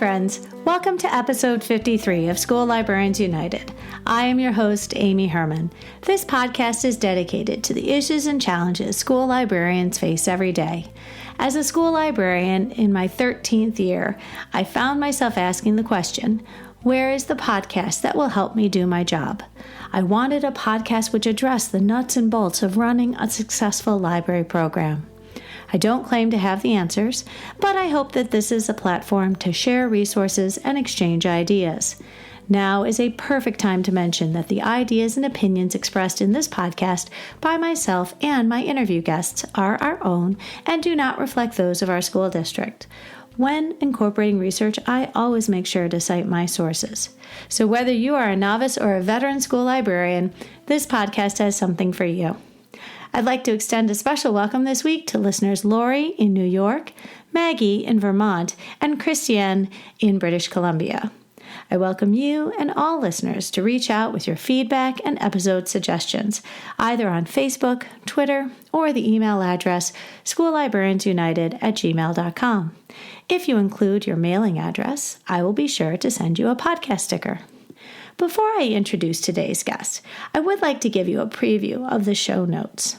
friends. Welcome to episode 53 of School Librarians United. I am your host, Amy Herman. This podcast is dedicated to the issues and challenges school librarians face every day. As a school librarian in my 13th year, I found myself asking the question, where is the podcast that will help me do my job? I wanted a podcast which addressed the nuts and bolts of running a successful library program. I don't claim to have the answers, but I hope that this is a platform to share resources and exchange ideas. Now is a perfect time to mention that the ideas and opinions expressed in this podcast by myself and my interview guests are our own and do not reflect those of our school district. When incorporating research, I always make sure to cite my sources. So whether you are a novice or a veteran school librarian, this podcast has something for you. I'd like to extend a special welcome this week to listeners Lori in New York, Maggie in Vermont, and Christiane in British Columbia. I welcome you and all listeners to reach out with your feedback and episode suggestions, either on Facebook, Twitter, or the email address schoollibrariansunited@gmail.com. If you include your mailing address, I will be sure to send you a podcast sticker. Before I introduce today's guest, I would like to give you a preview of the show notes.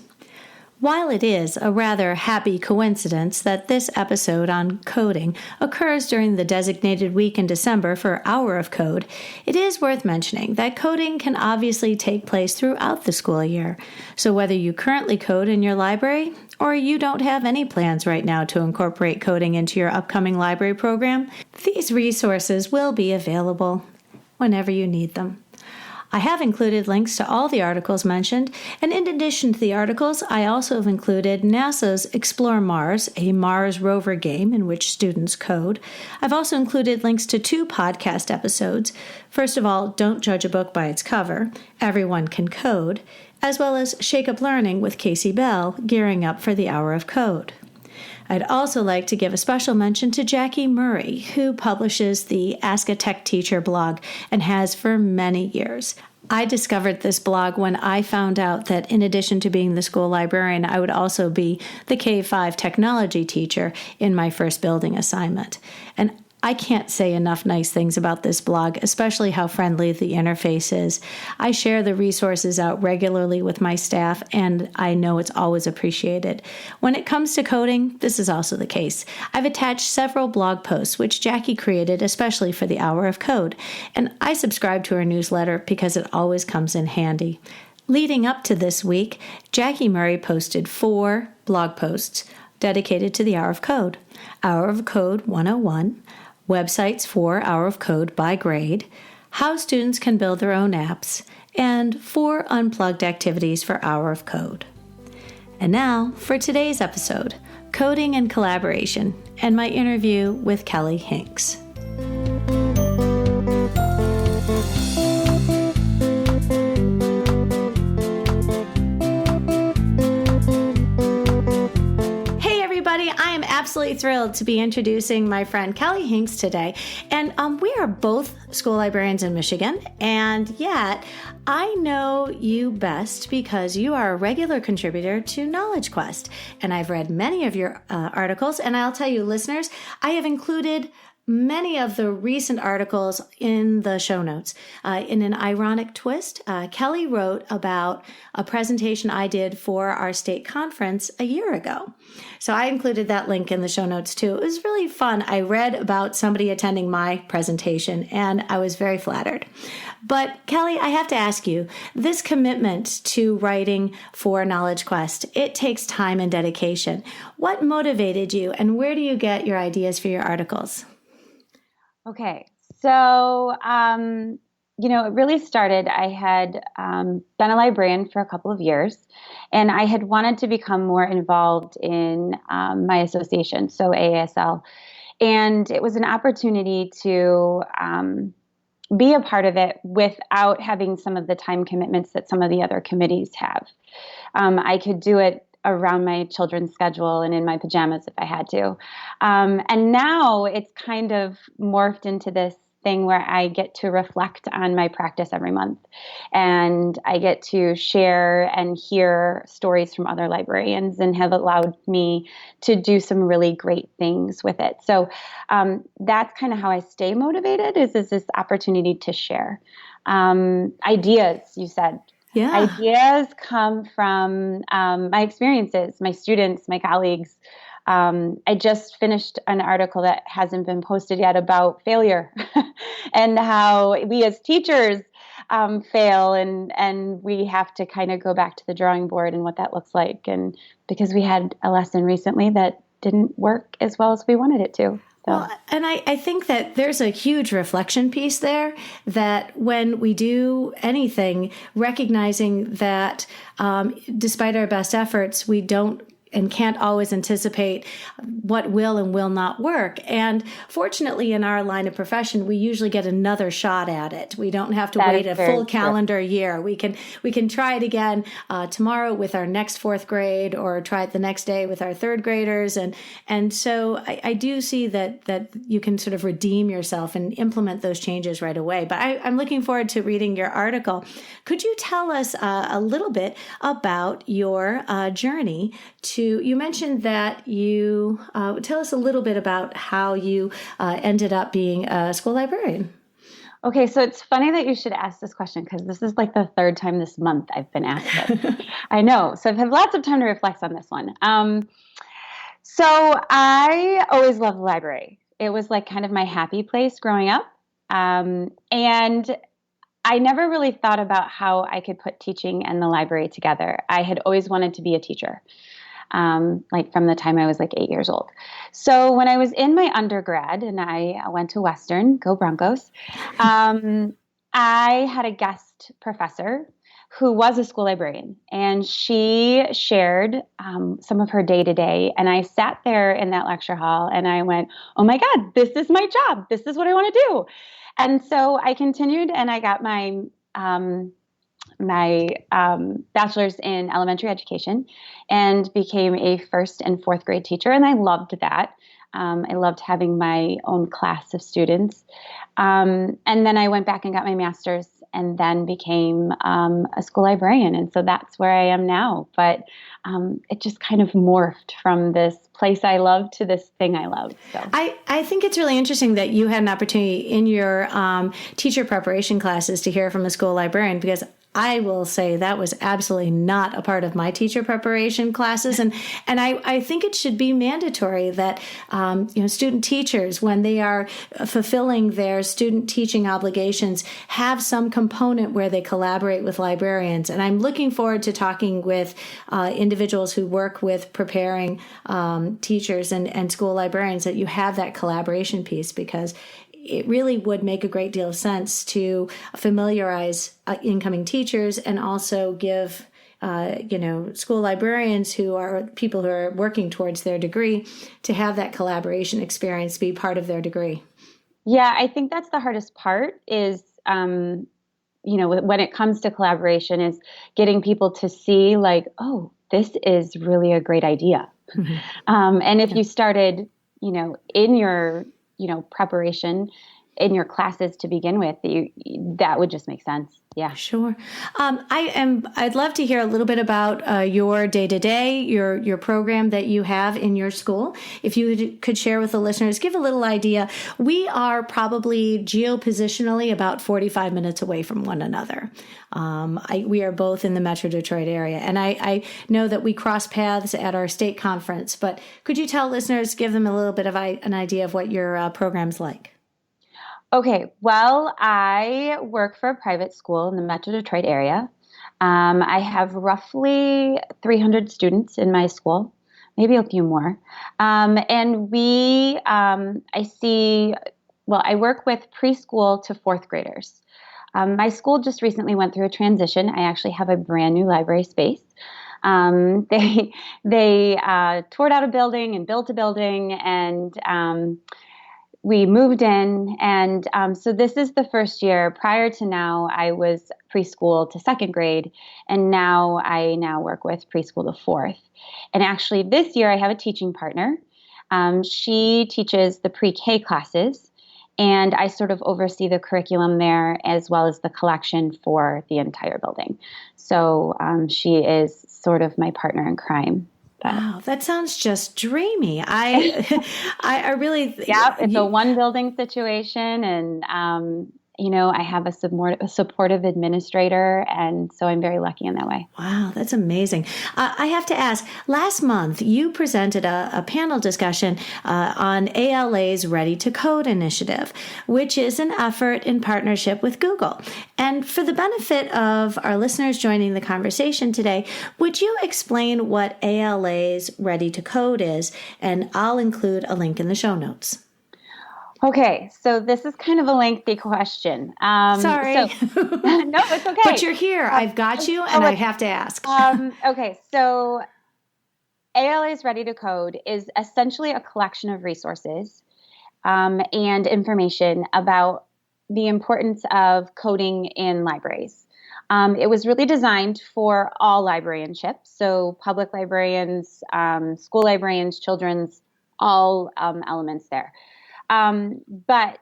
While it is a rather happy coincidence that this episode on coding occurs during the designated week in December for Hour of Code, it is worth mentioning that coding can obviously take place throughout the school year. So whether you currently code in your library or you don't have any plans right now to incorporate coding into your upcoming library program, these resources will be available whenever you need them. I have included links to all the articles mentioned, and in addition to the articles, I also have included NASA's Explore Mars, a Mars rover game in which students code. I've also included links to 2 podcast episodes. First of all, Don't Judge a Book by Its Cover, Everyone Can Code, as well as Shake Up Learning with Kasey Bell, gearing up for the Hour of Code. I'd also like to give a special mention to Jackie Murray, who publishes the Ask a Tech Teacher blog and has for many years. I discovered this blog when I found out that in addition to being the school librarian, I would also be the K-5 technology teacher in my first building assignment. And I can't say enough nice things about this blog, especially how friendly the interface is. I share the resources out regularly with my staff, and I know it's always appreciated. When it comes to coding, this is also the case. I've attached several blog posts which Jackie created especially for the Hour of Code, and I subscribe to her newsletter because it always comes in handy. Leading up to this week, Jackie Murray posted 4 blog posts dedicated to the Hour of Code. Hour of Code 101, websites for Hour of Code by grade, how students can build their own apps, and 4 unplugged activities for Hour of Code. And now for today's episode, Coding and Collaboration, and my interview with Kelly Hincks. I am absolutely thrilled to be introducing my friend Kelly Hincks today. And we are both school librarians in Michigan, and yet I know you best because you are a regular contributor to Knowledge Quest. And I've read many of your articles, and I'll tell you, listeners, I have included many of the recent articles in the show notes. In an ironic twist, Kelly wrote about a presentation I did for our state conference a year ago. So I included that link in the show notes too. It was really fun. I read about somebody attending my presentation, and I was very flattered. But Kelly, I have to ask you, this commitment to writing for Knowledge Quest, it takes time and dedication. What motivated you, and where do you get your ideas for your articles? Okay, so, it really started, I had been a librarian for a couple of years, and I had wanted to become more involved in my association, so AASL, and it was an opportunity to be a part of it without having some of the time commitments that some of the other committees have. I could do it around my children's schedule and in my pajamas if I had to. And now it's kind of morphed into this thing where I get to reflect on my practice every month. And I get to share and hear stories from other librarians and have allowed me to do some really great things with it. So that's kind of how I stay motivated is this opportunity to share. Ideas, you said. Yeah. Ideas come from my experiences, my students, my colleagues. I just finished an article that hasn't been posted yet about failure and how we as teachers fail and we have to kind of go back to the drawing board and what that looks like. And because we had a lesson recently that didn't work as well as we wanted it to. So. Well, and I think that there's a huge reflection piece there that when we do anything, recognizing that despite our best efforts, we don't and can't always anticipate what will and will not work. And fortunately, in our line of profession, we usually get another shot at it. We don't have to wait a full calendar year. We can try it again tomorrow with our next fourth grade, or try it the next day with our third graders. And so I do see that you can sort of redeem yourself and implement those changes right away. But I'm looking forward to reading your article. Could you tell us a little bit about your journey to, you mentioned that you, tell us a little bit about how you ended up being a school librarian. Okay, so it's funny that you should ask this question because this is like the third time this month I've been asked it. I know, so I've had lots of time to reflect on this one. So I always loved the library. It was like kind of my happy place growing up. And I never really thought about how I could put teaching and the library together. I had always wanted to be a teacher. Like from the time I was like 8 years old. So when I was in my undergrad and I went to Western, go Broncos, I had a guest professor who was a school librarian, and she shared some of her day-to-day. And I sat there in that lecture hall and I went, oh my God, this is my job. This is what I want to do. And so I continued and I got my bachelor's in elementary education and became a first and fourth grade teacher. And I loved that. I loved having my own class of students. And then I went back and got my master's and then became a school librarian. And so that's where I am now. But it just kind of morphed from this place I love to this thing I love. So I think it's really interesting that you had an opportunity in your teacher preparation classes to hear from a school librarian, because I will say that was absolutely not a part of my teacher preparation classes. And I think it should be mandatory that, student teachers, when they are fulfilling their student teaching obligations, have some component where they collaborate with librarians. And I'm looking forward to talking with individuals who work with preparing teachers and school librarians, that you have that collaboration piece, because it really would make a great deal of sense to familiarize incoming teachers and also give, school librarians who are people who are working towards their degree to have that collaboration experience be part of their degree. Yeah, I think that's the hardest part is, when it comes to collaboration, is getting people to see like, oh, this is really a great idea. Mm-hmm. And if you started, in your preparation in your classes to begin with, that would just make sense. Yeah, sure. I'd love to hear a little bit about your day-to-day, your program that you have in your school. If you could share with the listeners, give a little idea. We are probably geopositionally about 45 minutes away from one another. We are both in the Metro Detroit area, and I know that we cross paths at our state conference. But could you tell listeners, give them a little bit of an idea of what your program's like? Okay, well, I work for a private school in the Metro Detroit area. I have roughly 300 students in my school, maybe a few more. And I work with preschool to fourth graders. My school just recently went through a transition. I actually have a brand new library space. They toured out a building and built a building, and we moved in, and so this is the first year. Prior to now, I was preschool to second grade, and I work with preschool to fourth. And actually this year I have a teaching partner. She teaches the pre-K classes, And I sort of oversee the curriculum there as well as the collection for the entire building. So she is sort of my partner in crime. Wow, that sounds just dreamy. I really, yeah, it's a one building situation, and I have a supportive administrator, and so I'm very lucky in that way. Wow, that's amazing. I have to ask, last month you presented a panel discussion on ALA's Ready to Code initiative, which is an effort in partnership with Google. And for the benefit of our listeners joining the conversation today, would you explain what ALA's Ready to Code is? And I'll include a link in the show notes. Okay, so this is kind of a lengthy question. Sorry. No, it's okay. But you're here. I've got you, and I have to ask. Okay, so ALA's Ready to Code is essentially a collection of resources and information about the importance of coding in libraries. It was really designed for all librarianship, so public librarians, school librarians, children's, all elements there. But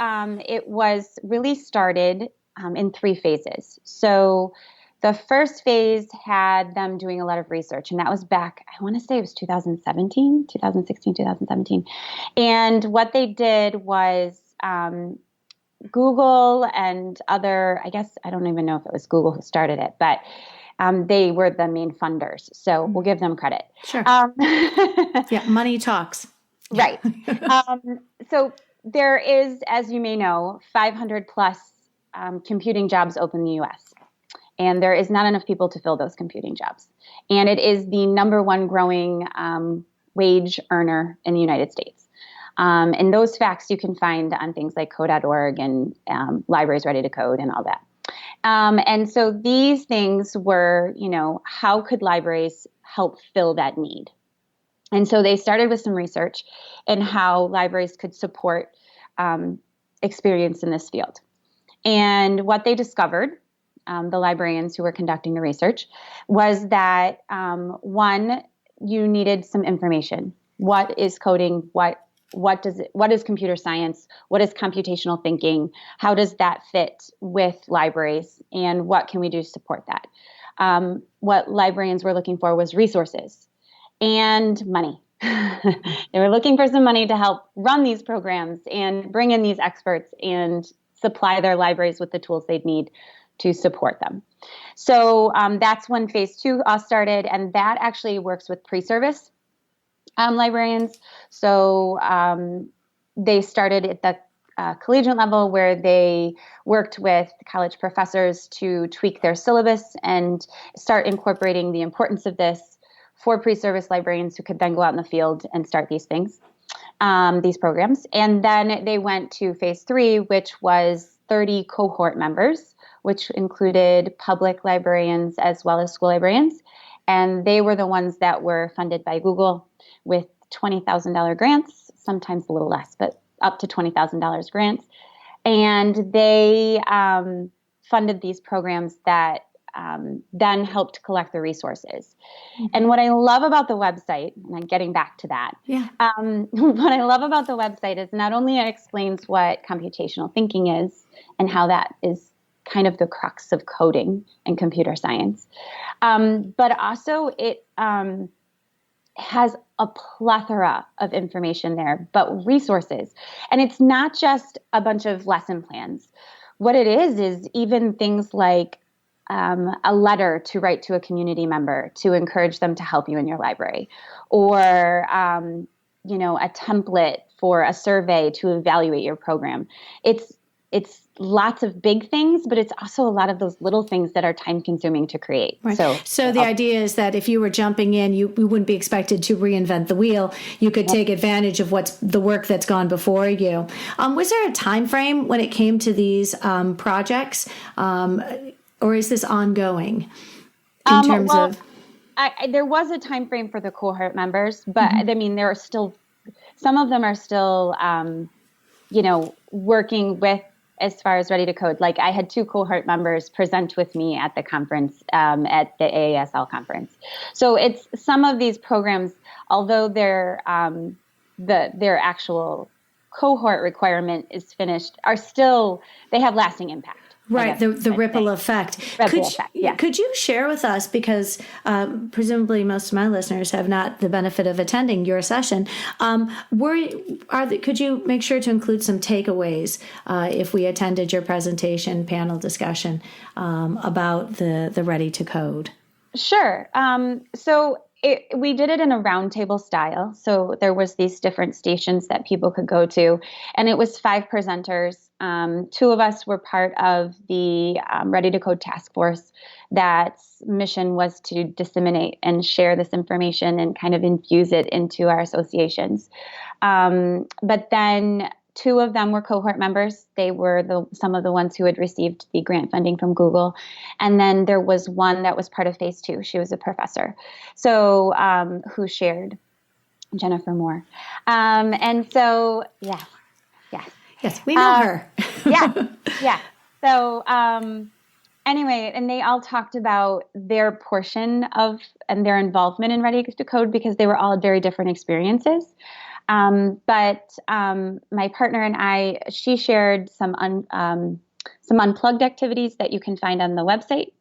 it was really started in 3 phases. So the first phase had them doing a lot of research, and that was back, I want to say it was 2016, 2017. And what they did was Google and other, I guess, I don't even know if it was Google who started it, but they were the main funders. So we'll give them credit. Sure. Yeah, money talks. Right. So there is, as you may know, 500 plus computing jobs open in the U.S. And there is not enough people to fill those computing jobs. And it is the number 1 growing wage earner in the United States. And those facts you can find on things like code.org and Libraries Ready to Code and all that. And so these things were, how could libraries help fill that need? And so they started with some research in how libraries could support experience in this field. And what they discovered, the librarians who were conducting the research, was that one, you needed some information. What is coding? What is computer science? What is computational thinking? How does that fit with libraries? And what can we do to support that? What librarians were looking for was resources and money. They were looking for some money to help run these programs and bring in these experts and supply their libraries with the tools they'd need to support them. So that's when phase 2 started, and that actually works with pre-service librarians. So they started at the collegiate level, where they worked with college professors to tweak their syllabus and start incorporating the importance of this for pre-service librarians who could then go out in the field and start these things, these programs. And then they went to phase 3, which was 30 cohort members, which included public librarians as well as school librarians. And they were the ones that were funded by Google with $20,000 grants, sometimes a little less, but up to $20,000 grants. And they funded these programs that then helped collect the resources. Mm-hmm. And what I love about the website, and I'm getting back to that, what I love about the website is not only it explains what computational thinking is and how that is kind of the crux of coding and computer science, but also it has a plethora of information there, but resources. And it's not just a bunch of lesson plans. What it is even things like a letter to write to a community member to encourage them to help you in your library, or a template for a survey to evaluate your program. It's lots of big things, but it's also a lot of those little things that are time consuming to create. Right. So the idea is that if you were jumping in, you wouldn't be expected to reinvent the wheel. You could take advantage of what's the work that's gone before you. Was there a time frame when it came to these projects? Or is this ongoing in terms of? There was a time frame for the cohort members, but mm-hmm. I mean, there are still, some of them are still, working with as far as Ready to Code. Like I had 2 cohort members present with me at the conference, at the AASL conference. So it's some of these programs, although they're their actual cohort requirement is finished are still, they have lasting impact. Right, the ripple effect. Yes. Could you share with us, because presumably most of my listeners have not the benefit of attending your session, could you make sure to include some takeaways if we attended your presentation panel discussion about the Ready to Code? Sure. We did it in a roundtable style. So there was these different stations that people could go to, and it was 5 presenters. 2 of us were part of the Ready to Code task force that's mission was to disseminate and share this information and kind of infuse it into our associations. But then 2 of them were cohort members. They were some of the ones who had received the grant funding from Google. And then there was one that was part of phase 2. She was a professor. So, who shared, Jennifer Moore. Yes, we know her. Yeah. So, anyway, and they all talked about their portion of and their involvement in Ready to Code because they were all very different experiences. But my partner and she shared some unplugged activities that you can find on the website.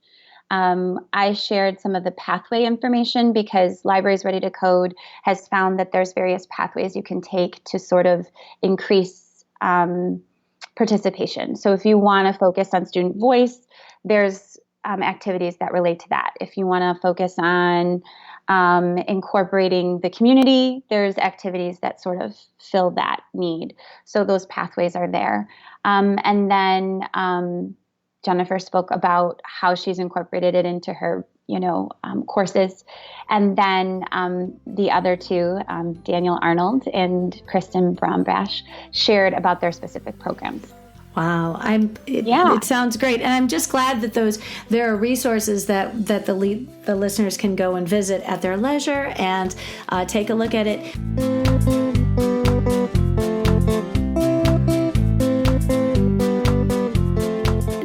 I shared some of the pathway information because Libraries Ready to Code has found that there's various pathways you can take to sort of increase participation. So if you want to focus on student voice, there's activities that relate to that. If you want to focus on incorporating the community, there's activities that sort of fill that need. So those pathways are there. And then Jennifer spoke about how she's incorporated it into her, courses. And then the other 2, Daniel Arnold and Kristen Brombash, shared about their specific programs. Wow, it sounds great, and I'm just glad that there are resources that the listeners can go and visit at their leisure and take a look at it.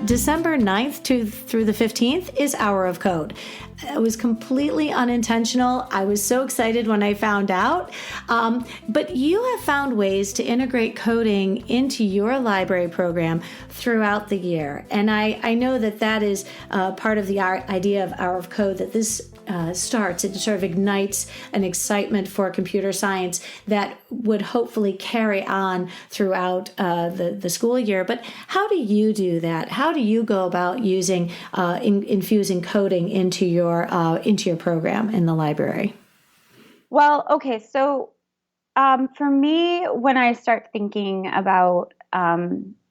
December 9th through the 15th is Hour of Code. It was completely unintentional. I was so excited when I found out. But you have found ways to integrate coding into your library program throughout the year. And I know that is part of the idea of Hour of Code, that this starts, it sort of ignites an excitement for computer science that would hopefully carry on throughout the school year. But how do you do that? How do you go about using infusing coding into your program in the library? Well, okay, so for me, when I start thinking about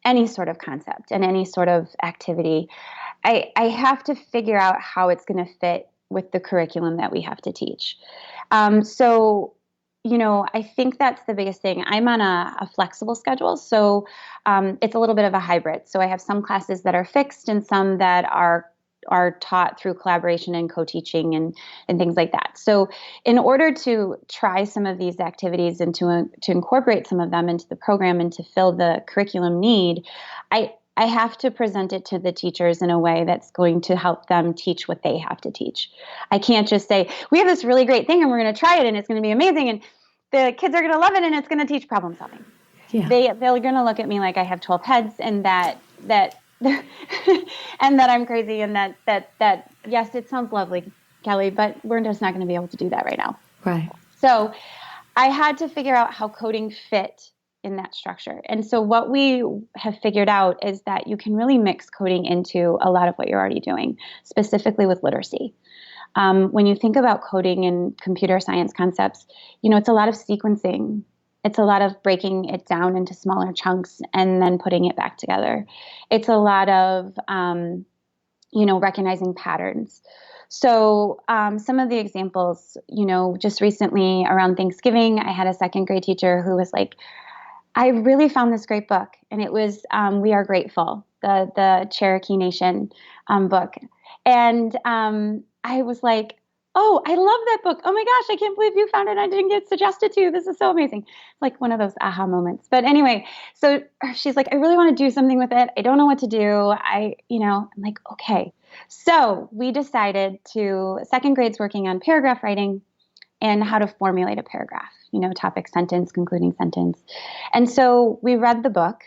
any sort of concept and any sort of activity, I have to figure out how it's going to fit with the curriculum that we have to teach. I think that's the biggest thing. I'm on a flexible schedule, so it's a little bit of a hybrid. So I have some classes that are fixed and some that are taught through collaboration and co-teaching and things like that. So in order to try some of these activities and to incorporate some of them into the program and to fill the curriculum need, I have to present it to the teachers in a way that's going to help them teach what they have to teach. I can't just say, we have this really great thing and we're going to try it and it's going to be amazing and the kids are going to love it and it's going to teach problem solving. Yeah. They're going to look at me like I have 12 heads and that and that I'm crazy and that yes, it sounds lovely, Kelly, but we're just not going to be able to do that right now. Right. So I had to figure out how coding fit in that structure. And so what we have figured out is that you can really mix coding into a lot of what you're already doing, specifically with literacy. When you think about coding and computer science concepts, it's a lot of sequencing. It's a lot of breaking it down into smaller chunks and then putting it back together. It's a lot of, recognizing patterns. So some of the examples, just recently around Thanksgiving, I had a 2nd grade teacher who was like, I really found this great book, and it was We Are Grateful, the Cherokee Nation book. And I was like, oh, I love that book. Oh my gosh, I can't believe you found it. I didn't get suggested to. This is so amazing. It's like one of those aha moments. But anyway, so she's like, I really want to do something with it. I don't know what to do. I'm like, okay. So we decided 2nd grade's working on paragraph writing. and how to formulate a paragraph, topic sentence, concluding sentence. And so we read the book,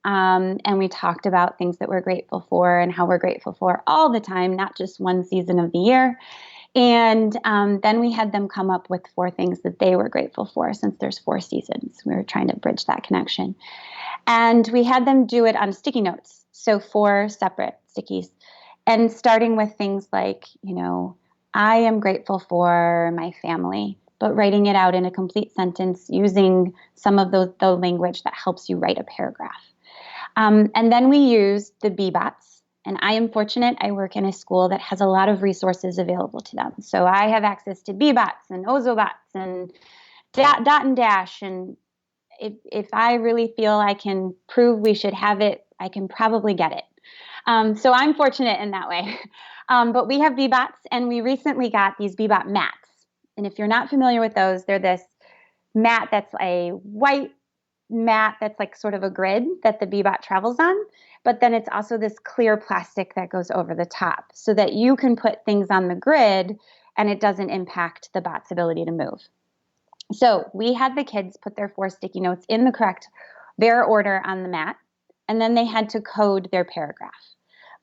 and we talked about things that we're grateful for and how we're grateful for all the time, not just one season of the year. And then we had them come up with 4 things that they were grateful for, since there's 4 seasons. We were trying to bridge that connection. And we had them do it on sticky notes, so 4 separate stickies. And starting with things like, I am grateful for my family, but writing it out in a complete sentence using some of the language that helps you write a paragraph. And then we used the B-bots. And I am fortunate, I work in a school that has a lot of resources available to them. So I have access to B-bots and Ozobots and Dot and Dash. And if I really feel I can prove we should have it, I can probably get it. So I'm fortunate in that way. But we have B-bots, and we recently got these B-bot mats. And if you're not familiar with those, they're this mat that's a white mat that's like sort of a grid that the B-bot travels on. But then it's also this clear plastic that goes over the top so that you can put things on the grid and it doesn't impact the bot's ability to move. So we had the kids put their 4 sticky notes in their order on the mat, and then they had to code their paragraph.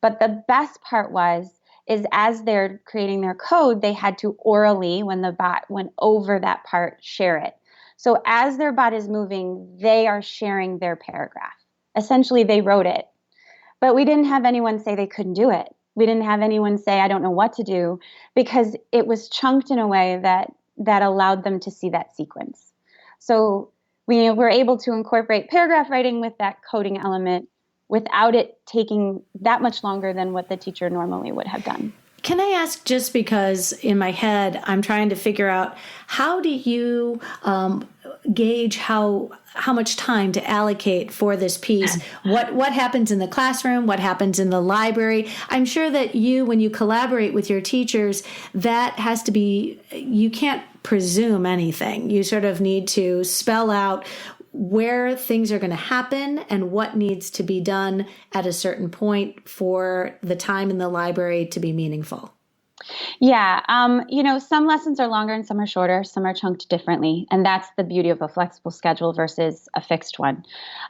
But the best part is as they're creating their code, they had to orally, when the bot went over that part, share it. So as their bot is moving, they are sharing their paragraph. Essentially, they wrote it. But we didn't have anyone say they couldn't do it. We didn't have anyone say, I don't know what to do, because it was chunked in a way that allowed them to see that sequence. So we were able to incorporate paragraph writing with that coding element without it taking that much longer than what the teacher normally would have done. Can I ask, just because in my head I'm trying to figure out, how do you gauge how much time to allocate for this piece? What happens in the classroom? What happens in the library? I'm sure that when you collaborate with your teachers, that has to be, you can't presume anything. You sort of need to spell out where things are going to happen and what needs to be done at a certain point for the time in the library to be meaningful. Yeah. Some lessons are longer and some are shorter. Some are chunked differently. And that's the beauty of a flexible schedule versus a fixed one.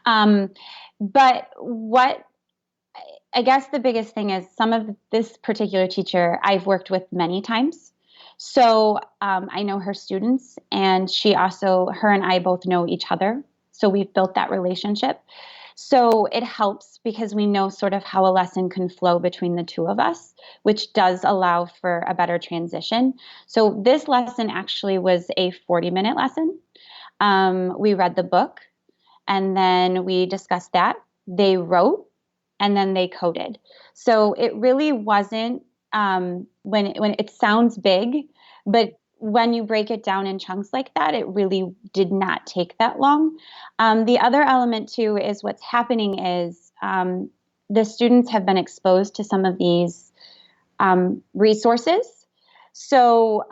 But what I guess the biggest thing is, this particular teacher I've worked with many times. So I know her students, and her and I both know each other. So we've built that relationship. So it helps because we know sort of how a lesson can flow between the two of us, which does allow for a better transition. So this lesson actually was a 40-minute lesson. We read the book, and then we discussed that. They wrote, and then they coded. So it really wasn't, when it sounds big, but when you break it down in chunks like that, it really did not take that long. The other element too is what's happening is the students have been exposed to some of these resources. So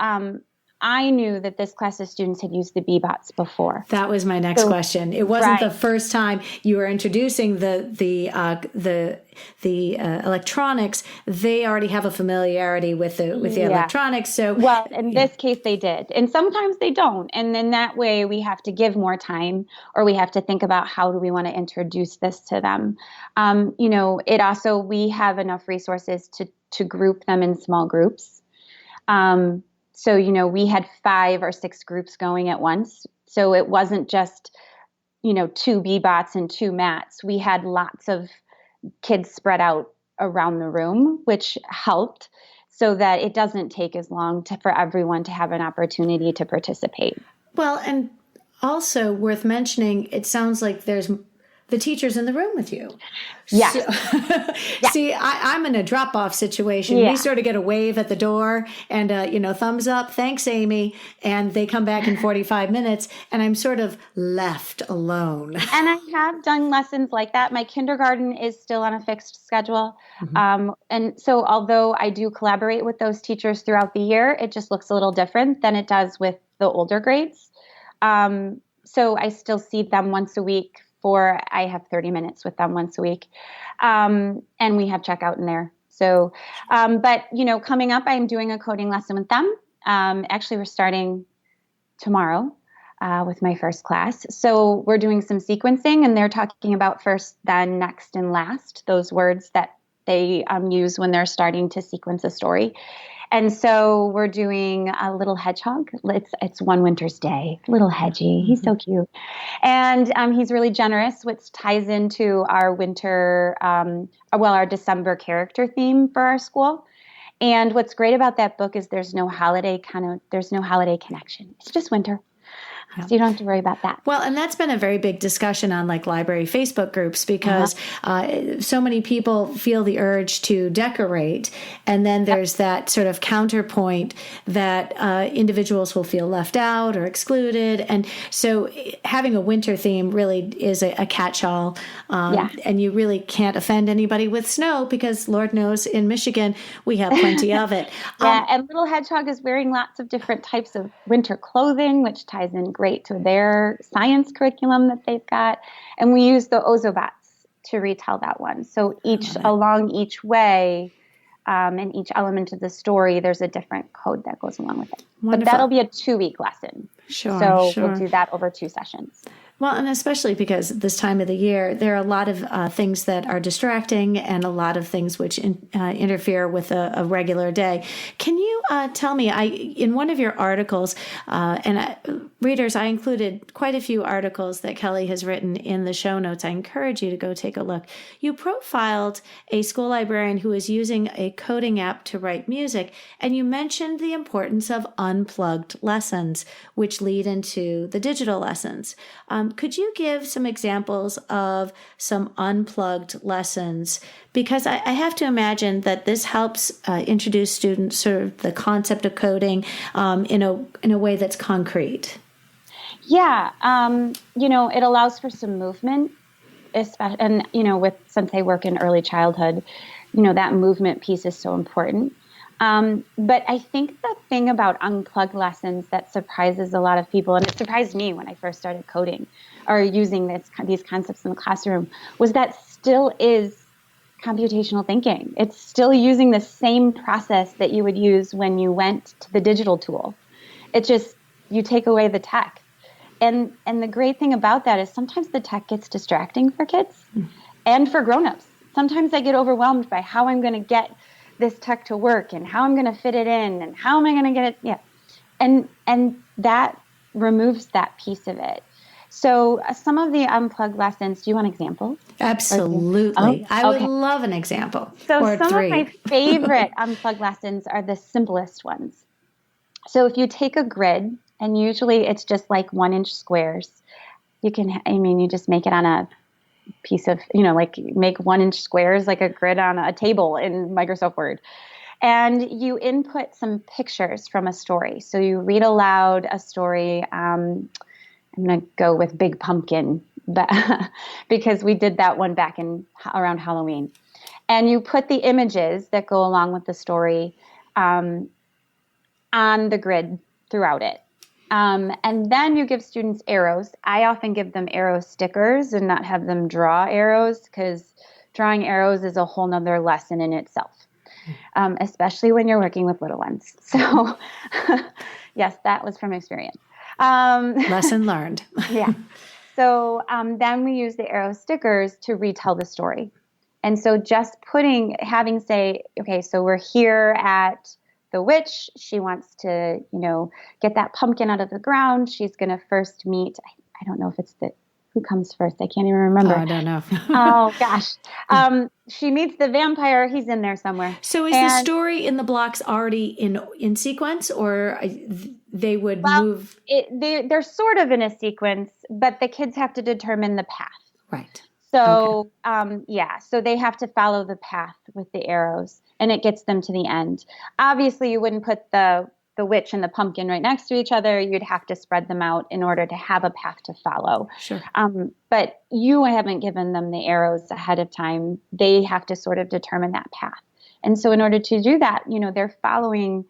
I knew that this class of students had used the B-bots before. That was my next question. It wasn't the first time you were introducing the electronics. They already have a familiarity with the electronics. So in this case, they did, and sometimes they don't. And then that way, we have to give more time, or we have to think about how do we want to introduce this to them. It also, we have enough resources to group them in small groups. So, we had 5 or 6 groups going at once. So it wasn't just, 2 B-bots and 2 mats. We had lots of kids spread out around the room, which helped so that it doesn't take as long for everyone to have an opportunity to participate. Well, and also worth mentioning, it sounds like there's the teacher's in the room with you. Yeah. See, I'm in a drop-off situation. Yeah. We sort of get a wave at the door and, thumbs up, thanks, Amy. And they come back in 45 minutes and I'm sort of left alone. And I have done lessons like that. My kindergarten is still on a fixed schedule. Mm-hmm. And so although I do collaborate with those teachers throughout the year, it just looks a little different than it does with the older grades. So I still see them once a week. I have 30 minutes with them once a week. And we have checkout in there. So, but, coming up, I'm doing a coding lesson with them. Actually, we're starting tomorrow with my first class. So we're doing some sequencing, and they're talking about first, then, next, and last, those words that they use when they're starting to sequence a story. And so we're doing a little hedgehog. It's One Winter's Day. Little hedgy. He's so cute. And he's really generous, which ties into our winter, our December character theme for our school. And what's great about that book is there's no holiday connection. It's just winter. Yeah. So you don't have to worry about that. Well, and that's been a very big discussion on like library Facebook groups because so many people feel the urge to decorate. And then there's that sort of counterpoint that individuals will feel left out or excluded. And so having a winter theme really is a catch-all. And you really can't offend anybody with snow because Lord knows in Michigan, we have plenty of it. And Little Hedgehog is wearing lots of different types of winter clothing, which ties in great to their science curriculum that they've got. And we use the Ozobots to retell that one. So along each way and each element of the story, there's a different code that goes along with it. Wonderful. But that'll be a 2-week lesson. So we'll do that over 2 sessions. Well, and especially because this time of the year, there are a lot of things that are distracting and a lot of things which interfere with a regular day. Can you tell me, in one of your articles, readers, I included quite a few articles that Kelly has written in the show notes. I encourage you to go take a look. You profiled a school librarian who is using a coding app to write music, and you mentioned the importance of unplugged lessons, which lead into the digital lessons. Could you give some examples of some unplugged lessons? Because I have to imagine that this helps introduce students sort of the concept of coding in a way that's concrete. Yeah, it allows for some movement, especially, and since I work in early childhood, that movement piece is so important. But I think the thing about unplugged lessons that surprises a lot of people, and it surprised me when I first started coding or using these concepts in the classroom, was that still is computational thinking. It's still using the same process that you would use when you went to the digital tool. It's just you take away the tech. And the great thing about that is sometimes the tech gets distracting for kids and for grown-ups. Sometimes I get overwhelmed by how I'm going to get this tech to work and how I'm going to fit it in and how am I going to get it? Yeah. And that removes that piece of it. So some of the unplugged lessons, do you want examples? Absolutely. I would love an example. So some of my favorite unplugged lessons are the simplest ones. So if you take a grid, and usually it's just like 1-inch squares, you just make it on a piece of, make 1-inch squares like a grid on a table in Microsoft Word. And you input some pictures from a story. So you read aloud a story. I'm going to go with Big Pumpkin, but because we did that one back around Halloween. And you put the images that go along with the story on the grid throughout it. And then you give students arrows. I often give them arrow stickers and not have them draw arrows because drawing arrows is a whole nother lesson in itself, especially when you're working with little ones. So yes, that was from experience. Lesson learned. Yeah. So then we use the arrow stickers to retell the story. And so just having say, okay, so we're here at the witch. She wants to, get that pumpkin out of the ground. She's going to first meet, I don't know if it's who comes first. I can't even remember. Oh, I don't know. Oh, gosh. She meets the vampire. He's in there somewhere. So is the story in the blocks already in sequence, or they would move? They're sort of in a sequence, but the kids have to determine the path. Right. So, so they have to follow the path with the arrows, and it gets them to the end. Obviously, you wouldn't put the witch and the pumpkin right next to each other. You'd have to spread them out in order to have a path to follow. Sure. But you haven't given them the arrows ahead of time. They have to sort of determine that path. And so in order to do that, they're following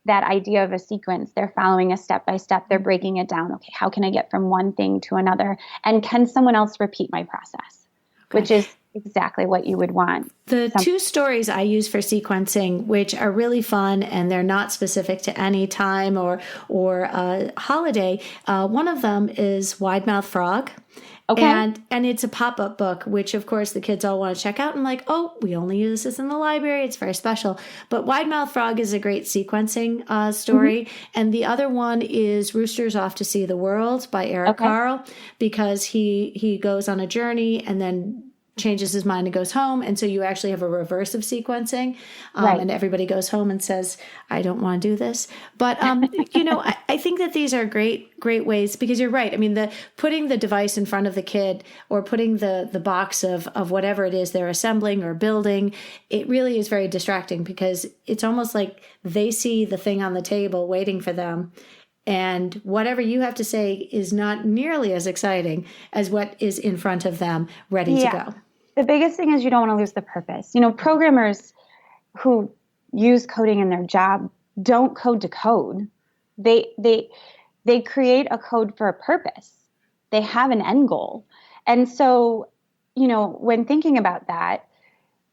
that idea of a sequence. They're following a step-by-step. They're breaking it down. Okay, how can I get from one thing to another? And can someone else repeat my process? Okay. Which is exactly what you would want. The two stories I use for sequencing, which are really fun and they're not specific to any time or holiday, one of them is Wide Mouth Frog. Okay. And it's a pop-up book, which of course the kids all want to check out. And like, oh, we only use this in the library. It's very special. But Wide Mouth Frog is a great sequencing story. And the other one is Rooster's Off to See the World by Eric Carle, because he goes on a journey and then changes his mind and goes home. And so you actually have a reverse of sequencing. And everybody goes home and says, I don't want to do this. But, I think that these are great ways, because you're right. I mean, putting the device in front of the kid or putting the box of whatever it is they're assembling or building, it really is very distracting, because it's almost like they see the thing on the table waiting for them. And whatever you have to say is not nearly as exciting as what is in front of them ready to go. The biggest thing is you don't want to lose the purpose. Programmers who use coding in their job don't code to code. They create a code for a purpose. They have an end goal. And so, when thinking about that,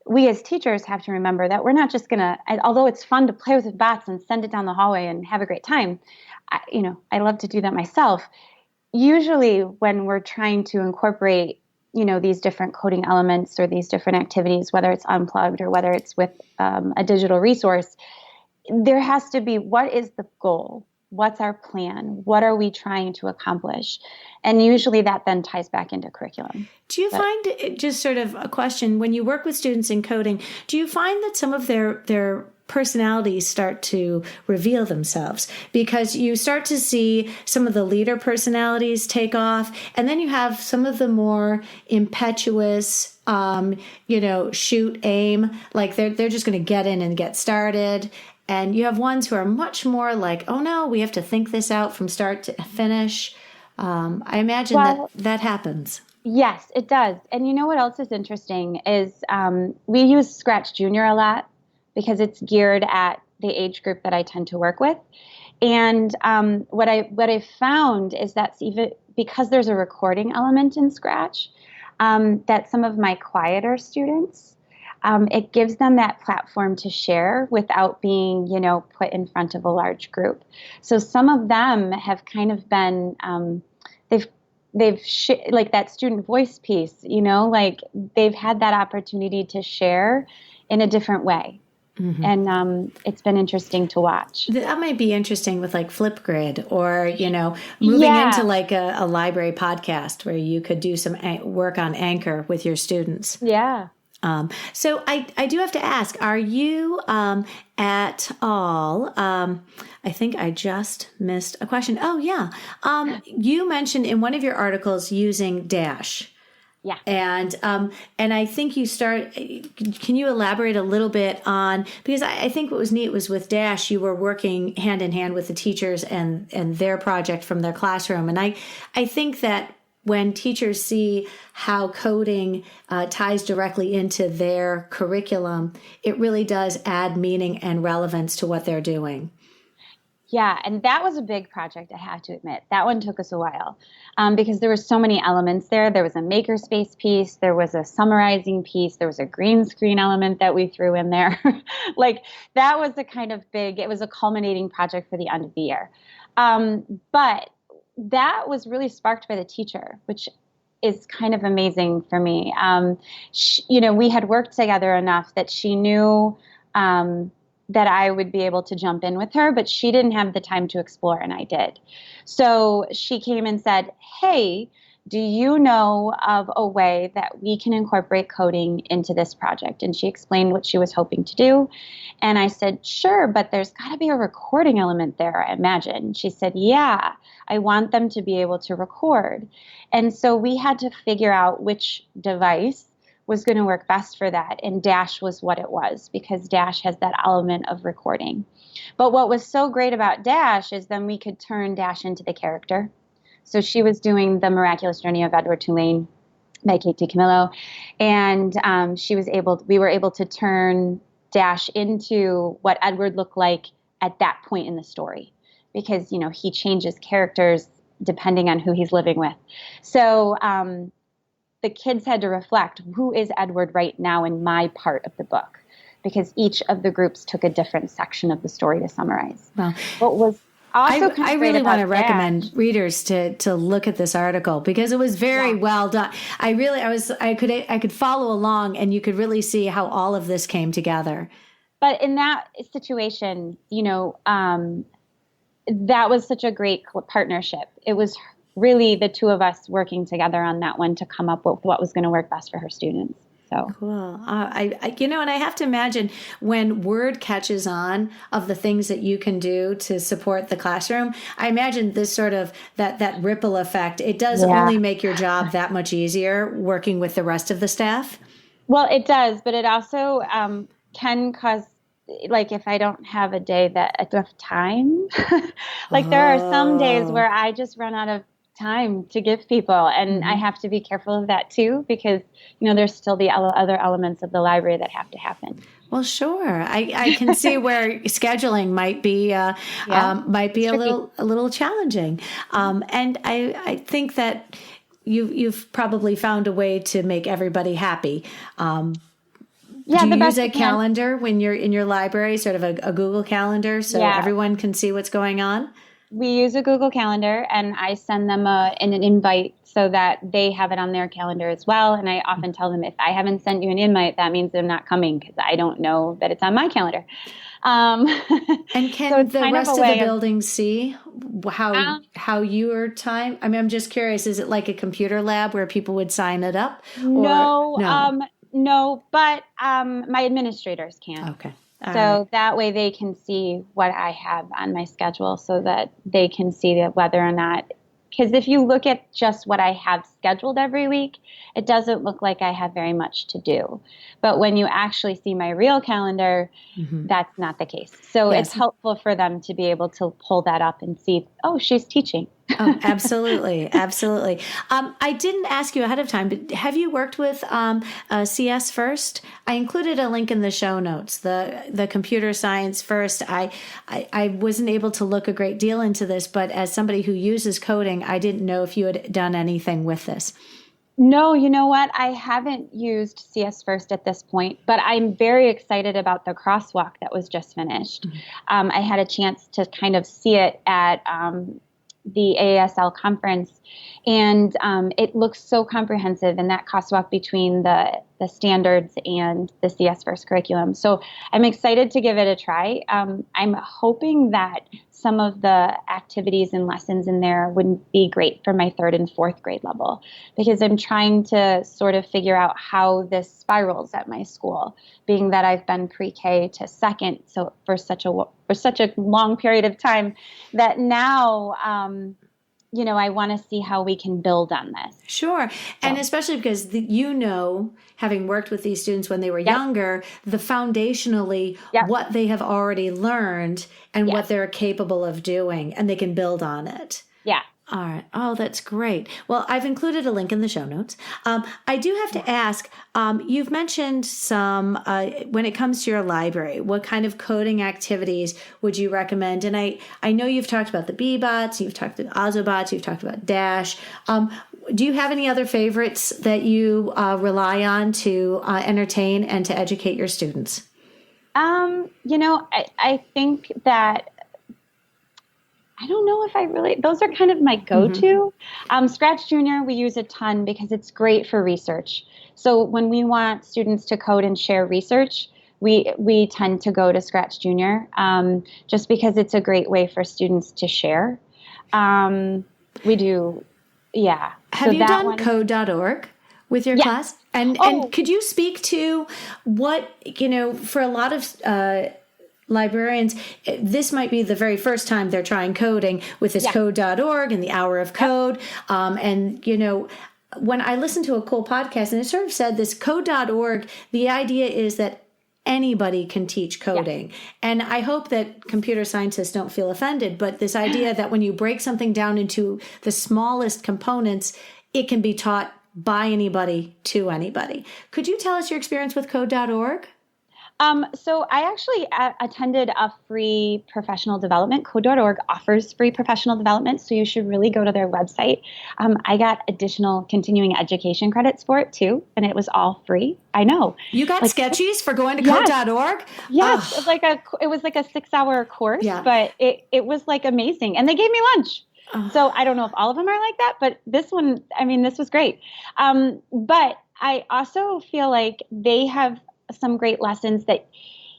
we as teachers have to remember that we're not just going to, although it's fun to play with bots and send it down the hallway and have a great time, I love to do that myself. Usually when we're trying to incorporate, these different coding elements or these different activities, whether it's unplugged or whether it's with a digital resource, there has to be, what is the goal? What's our plan? What are we trying to accomplish? And usually that then ties back into curriculum. Do you find it, just sort of a question, when you work with students in coding, do you find that some of their personalities start to reveal themselves, because you start to see some of the leader personalities take off, and then you have some of the more impetuous, shoot, aim, like they're just going to get in and get started. And you have ones who are much more like, oh no, we have to think this out from start to finish. I imagine that happens. Yes, it does. And you know what else is interesting is we use Scratch Junior a lot, because it's geared at the age group that I tend to work with. And what I found is that even because there's a recording element in Scratch, that some of my quieter students, it gives them that platform to share without being, put in front of a large group. So some of them have kind of been, like that student voice piece, like they've had that opportunity to share in a different way. Mm-hmm. And it's been interesting to watch. That might be interesting with like Flipgrid, or, moving into like a library podcast where you could do some work on Anchor with your students. Yeah. So I do have to ask, are you at all, I think I just missed a question. Oh, yeah. You mentioned in one of your articles using Dash. Yeah. And I think can you elaborate a little bit on, because I think what was neat was with Dash, you were working hand in hand with the teachers and their project from their classroom. And I think that when teachers see how coding ties directly into their curriculum, it really does add meaning and relevance to what they're doing. Yeah, and that was a big project, I have to admit. That one took us a while because there were so many elements there. There was a makerspace piece, there was a summarizing piece, there was a green screen element that we threw in there. Like that was it was a culminating project for the end of the year. But that was really sparked by the teacher, which is kind of amazing for me. We had worked together enough that she knew that I would be able to jump in with her, but she didn't have the time to explore, and I did. So she came and said, hey, do you know of a way that we can incorporate coding into this project? And she explained what she was hoping to do. And I said, sure, but there's got to be a recording element there, I imagine. She said, yeah, I want them to be able to record. And so we had to figure out which device was going to work best for that. And Dash was what it was, because Dash has that element of recording. But what was so great about Dash is then we could turn Dash into the character. So she was doing The Miraculous Journey of Edward Tulane by Kate DiCamillo. And we were able to turn Dash into what Edward looked like at that point in the story, because, he changes characters depending on who he's living with. So, the kids had to reflect, who is Edward right now in my part of the book? Because each of the groups took a different section of the story to summarize. Well, what was also I really want to Dash, recommend readers to look at this article because it was very well done. I could follow along, and you could really see how all of this came together. But in that situation, that was such a great partnership. It was really the two of us working together on that one to come up with what was going to work best for her students. So cool. And I have to imagine when word catches on of the things that you can do to support the classroom, I imagine this sort of that ripple effect, it does only make your job that much easier working with the rest of the staff. Well, it does, but it also can cause, like, if I don't have a day that enough time, there are some days where I just run out of time to give people, and I have to be careful of that too, because there's still the other elements of the library that have to happen. Well, sure. I can see where scheduling might be a little challenging, and I think that you've probably found a way to make everybody happy. Do you use a calendar when you're in your library, sort of a Google Calendar, so everyone can see what's going on? We use a Google Calendar, and I send them an invite so that they have it on their calendar as well. And I often tell them, if I haven't sent you an invite, that means I'm not coming because I don't know that it's on my calendar. And can the rest of the building see how your time? I mean, I'm just curious. Is it like a computer lab where people would sign it up? No, but my administrators can. Okay. So that way they can see what I have on my schedule so that they can see that whether or not, because if you look at just what I have scheduled every week, it doesn't look like I have very much to do. But when you actually see my real calendar, that's not the case. So it's helpful for them to be able to pull that up and see, oh, she's teaching. Oh, absolutely. Absolutely. I didn't ask you ahead of time, but have you worked with CS First? I included a link in the show notes, the computer science first. I wasn't able to look a great deal into this, but as somebody who uses coding, I didn't know if you had done anything with this. No, you know what? I haven't used CS First at this point, but I'm very excited about the crosswalk that was just finished. I had a chance to kind of see it at the AASL conference, and it looks so comprehensive in that crosswalk between the standards and the CS First curriculum. So I'm excited to give it a try. I'm hoping that some of the activities and lessons in there wouldn't be great for my 3rd and 4th grade level, because I'm trying to sort of figure out how this spirals at my school, being that I've been pre-K to 2nd, so for such a long period of time, that now I want to see how we can build on this. Sure. And especially because having worked with these students when they were younger, the foundationally what they have already learned and what they're capable of doing, and they can build on it. Yeah. All right. Oh, that's great. Well, I've included a link in the show notes. I do have to ask, you've mentioned some, when it comes to your library, what kind of coding activities would you recommend? And I know you've talked about the B-bots, you've talked about Ozobots, you've talked about Dash. Do you have any other favorites that you rely on to entertain and to educate your students? I think that I don't know if those are kind of my go-to. Scratch Junior, we use a ton because it's great for research. So when we want students to code and share research, we tend to go to Scratch Junior, just because it's a great way for students to share. We do, Have you done code.org with your class? And could you speak to what, for a lot of librarians, this might be the very first time they're trying coding with this code.org and the hour of code. And, when I listened to a cool podcast and it sort of said this code.org, the idea is that anybody can teach coding. And I hope that computer scientists don't feel offended, but this idea that when you break something down into the smallest components, it can be taught by anybody to anybody. Could you tell us your experience with code.org? So I actually attended a free professional development. Code.org offers free professional development, so you should really go to their website. I got additional continuing education credits for it too, and it was all free. I know. You got Like, sketchies for going to yes, code.org? yes. Oh, It was like a 6-hour course, yeah. but it was like amazing, and they gave me lunch. Oh. So I don't know if all of them are like that, but this one, I mean, this was great. But I also feel like they have some great lessons that,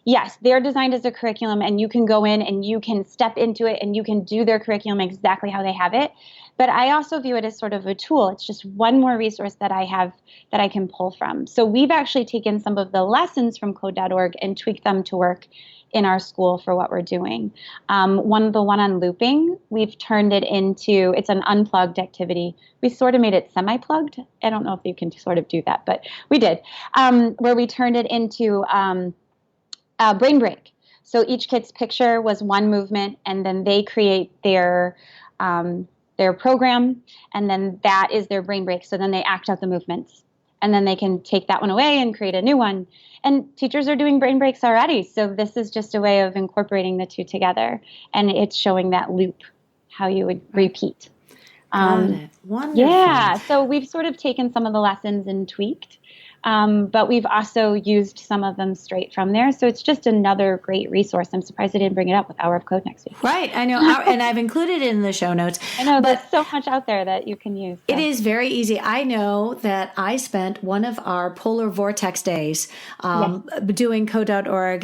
yes, they're designed as a curriculum and you can go in and you can step into it and you can do their curriculum exactly how they have it. But I also view it as sort of a tool. It's just one more resource that I have that I can pull from. So we've actually taken some of the lessons from code.org and tweaked them to work in our school for what we're doing. The one on looping, we've turned it into, it's an unplugged activity. We sort of made it semi-plugged. I don't know if you can sort of do that, but we did, where we turned it into a brain break. So each kid's picture was one movement, and then they create their program, and then that is their brain break. So then they act out the movements, and then they can take that one away and create a new one. And teachers are doing brain breaks already. So this is just a way of incorporating the two together. And it's showing that loop, how you would repeat. Got it. Wonderful. Yeah. So we've sort of taken some of the lessons and tweaked. But we've also used some of them straight from there. So it's just another great resource. I'm surprised I didn't bring it up with Hour of Code next week. Right. I know. And I've included it in the show notes. I know. There's so much out there that you can use. So. It is very easy. I know that I spent one of our polar vortex days doing code.org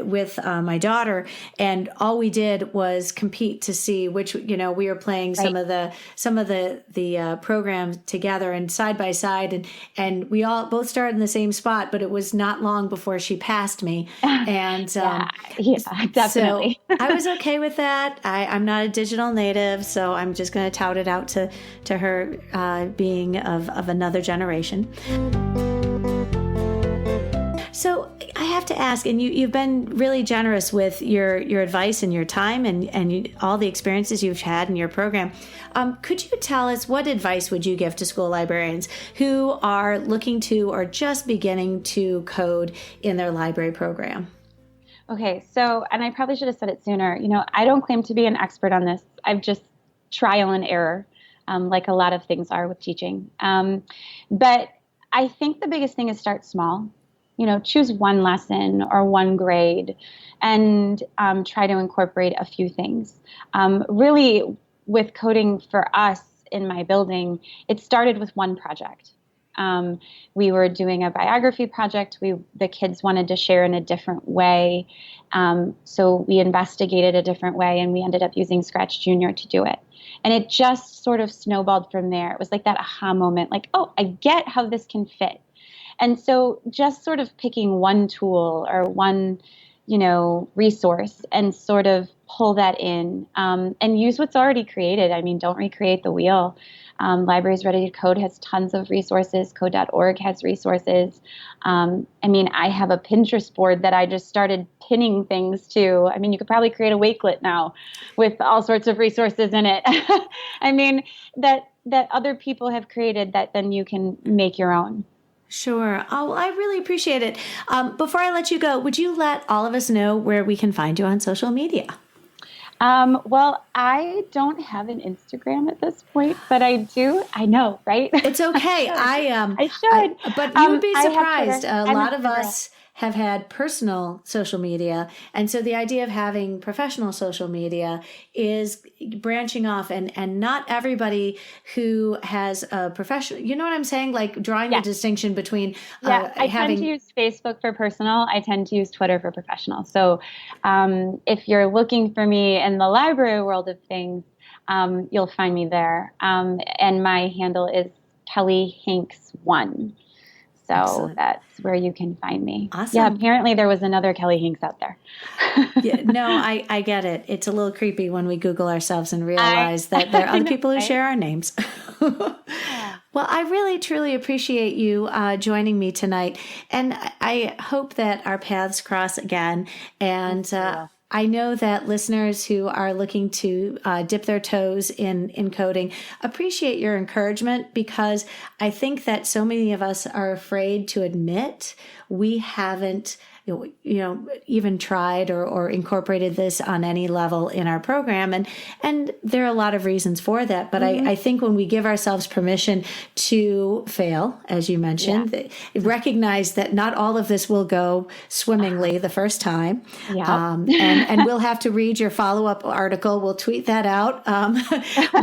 with my daughter. And all we did was compete to see which, we were playing some of the programs together and side by side. And we all both started in the same spot, but it was not long before she passed me. And yeah, definitely. So I was okay with that. I'm not a digital native, so I'm just going to tout it out to her being of another generation. So I have to ask, and you've been really generous with your advice and your time and all the experiences you've had in your program. Could you tell us, what advice would you give to school librarians who are looking to or just beginning to code in their library program? Okay, so, and I probably should have said it sooner. I don't claim to be an expert on this. I've just trial and error, like a lot of things are with teaching. But I think the biggest thing is start small. Choose one lesson or one grade and try to incorporate a few things. Really, with coding for us in my building, it started with one project. We were doing a biography project. The kids wanted to share in a different way. So we investigated a different way, and we ended up using Scratch Junior to do it. And it just sort of snowballed from there. It was like that aha moment, like, oh, I get how this can fit. And so just sort of picking one tool or one, resource and sort of pull that in and use what's already created. I mean, don't recreate the wheel. Libraries Ready to Code has tons of resources. Code.org has resources. I have a Pinterest board that I just started pinning things to. I mean, you could probably create a Wakelet now with all sorts of resources in it. that other people have created that then you can make your own. Sure. Oh, I really appreciate it. Before I let you go, would you let all of us know where we can find you on social media? Well, I don't have an Instagram at this point, but I do. I know, right? It's okay. I should. But you would be surprised. A lot of us have had personal social media. And so the idea of having professional social media is branching off, and not everybody who has a professional, you know what I'm saying? Like drawing the distinction between I tend to use Facebook for personal. I tend to use Twitter for professional. So if you're looking for me in the library world of things, you'll find me there. And my handle is Kelly Hincks 1. So Excellent. That's where you can find me. Awesome. Yeah, apparently there was another Kelly Hincks out there. I get it. It's a little creepy when we Google ourselves and realize that there are other people who share our names. Well, I really, truly appreciate you joining me tonight. And I hope that our paths cross again. And I know that listeners who are looking to dip their toes in coding appreciate your encouragement, because I think that so many of us are afraid to admit we haven't even tried or incorporated this on any level in our program. And there are a lot of reasons for that. But I think when we give ourselves permission to fail, as you mentioned, recognize that not all of this will go swimmingly the first time. And we'll have to read your follow-up article. We'll tweet that out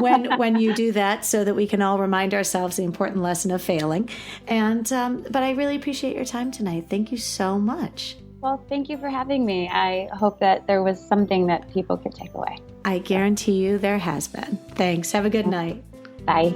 when you do that, so that we can all remind ourselves the important lesson of failing. And but I really appreciate your time tonight. Thank you so much. Well, thank you for having me. I hope that there was something that people could take away. I guarantee you there has been. Thanks. Have a good night. Bye.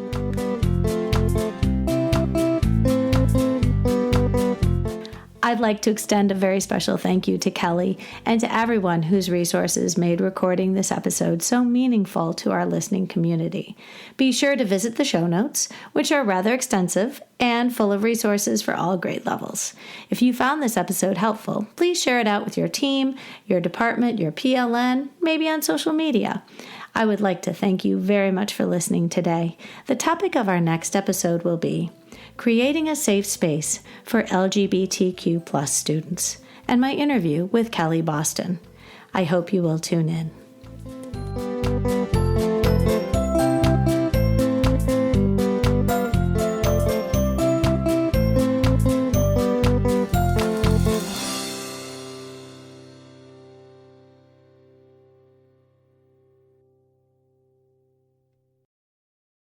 I'd like to extend a very special thank you to Kelly and to everyone whose resources made recording this episode so meaningful to our listening community. Be sure to visit the show notes, which are rather extensive and full of resources for all grade levels. If you found this episode helpful, please share it out with your team, your department, your PLN, maybe on social media. I would like to thank you very much for listening today. The topic of our next episode will be creating a safe space for LGBTQ+ students, and my interview with Kelly Boston. I hope you will tune in.